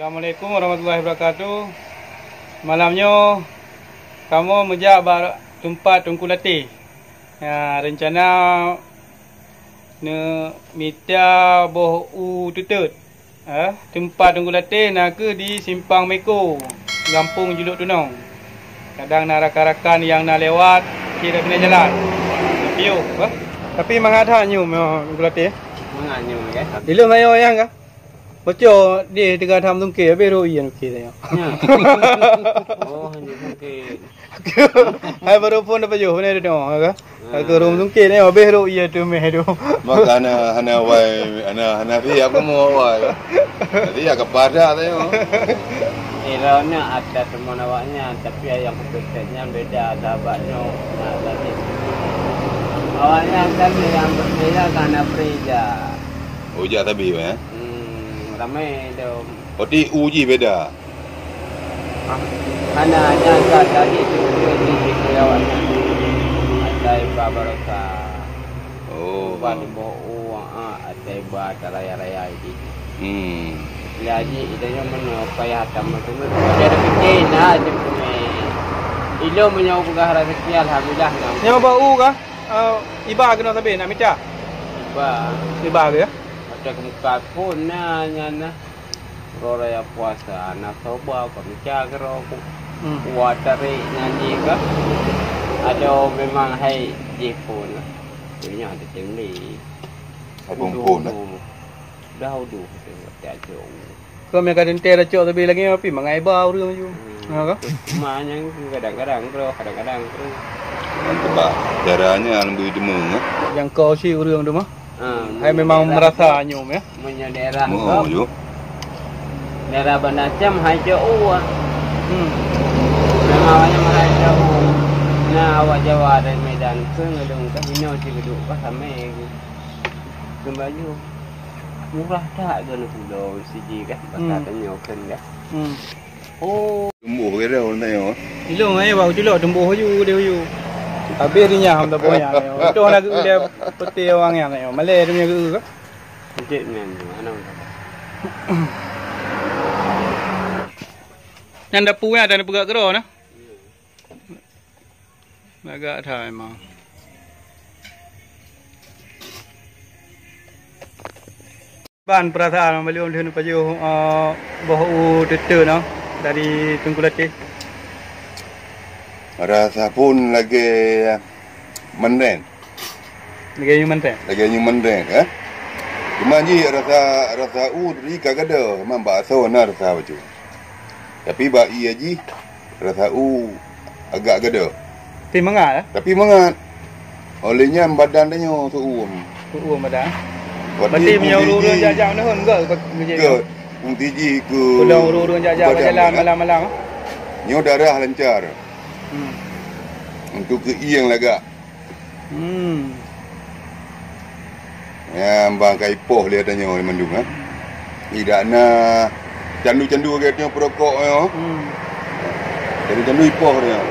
Assalamualaikum warahmatullahi wabarakatuh. Malamnya kamu menjak tempat Tunku Latih. Ya, rencana ne mita boh tutut. Tempat Tunku Latih nak ke di Simpang Meko, Kampung Juluk Tunong. Kadang nak rakan-rakan yang nak lewat kira kena jalan. Tapi mengada nyum Tunku Latih. Menganyum kan. Dilo mayo yang ka? Bocor dia tengah tham tungke habis ro ian okey dah. Oh, ni mungkin. Hai baru pun dapat jo ni dah ka. Aku rum tungke ni habis ro ian tu meh tu. Makana hana wai hana pi aku mau wai. Jadi ya kepada tu. Iraunya ada teman awaknya tapi yang berbedanya beda sahabatnya. Nah, tadi. Awaknya tadi yang berbeda karena beda. Ujak tabi eh. Ramai dong. Oti uji beda. Hanya jaga tadi tu di kawasan. Ada Babaraka. Oh. Buat bawa ada buat raya-raya ini. Jadi idenya mana payah tamat tu. Ada fikir nak jumpa. Ilo menyau pegah rezeki alhamdulillah. Yang bau ka? Iba kena tapi nak minta. Iba ke? Ada kemuka pun nanya raya puasa nak coba kami cakap kuat tarik nyanyi ke ada memang hai jepun punya ada temli Pun. dah udah tak jauh Kau mereka dente cok tapi lagi api mangai bau dia tu. Ha ka? Maknya kadang-kadang bro. Nampak caranya lembu demung Yang kau si urang tu mah. Hai memang merasa nyum ya. Punya daerah Oh, yo. Daerah Bandacam hai jauh. Memang awaknya hai jauh. Nah, awak Jawa dan Medan ke ngedung ke hino si geduk ke samai kembali. Murah tak ke nak pulau siji kan pasal tanya kan dah. Oh, Demung kira orang yo. Ilung ai bau culok dembuh ju dia ju. Habis dia nyam tak punya. Tu nak dia peti orang yang yo. Malay dia punya ke ke? cik men anak. Yang dah punya ada pegak kero nah. Agak dah memang. Ban perasaan beliau dia nak paju bahu tetu no dari Tunku Latih. Rasa pun lagi menden. Lagi yang mana? Lagi menden Cuma ji rasa dari kagak ada, memang bahasa na rasa baju. Tapi bai aji rasa agak gede. Tim mangat Tapi mangat. Olehnya badan dia suum. Suum badan. Berarti punya urun jajang ni hon ke ke tiji ke pulau urun jajang berjalan malam-malam. Nyo darah lancar. Untuk ke yang lagak. Ya, bangkai poh lihat tanya oleh mendung Tidak na candu-candu katanya perokok yo. Candu-candu ipoh dia.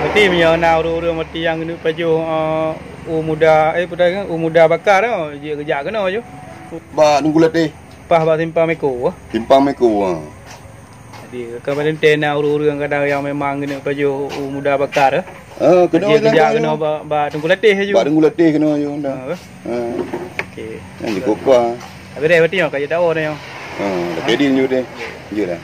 Berarti punya na urun mati yang ni paju muda putai kan muda bakar dia kerja kena je. Ba Tunku Latih. Pas ba Simpang Meko. Simpang Meko. Jadi kemarin tena urun kadang yang memang kena paju muda bakar. Kena kerja kena ba Tunku Latih je. Ba Tunku Latih kena je dah. Okey. Yang cukup. Habis dah berarti kaya tahu dah. Jadi ni je dah.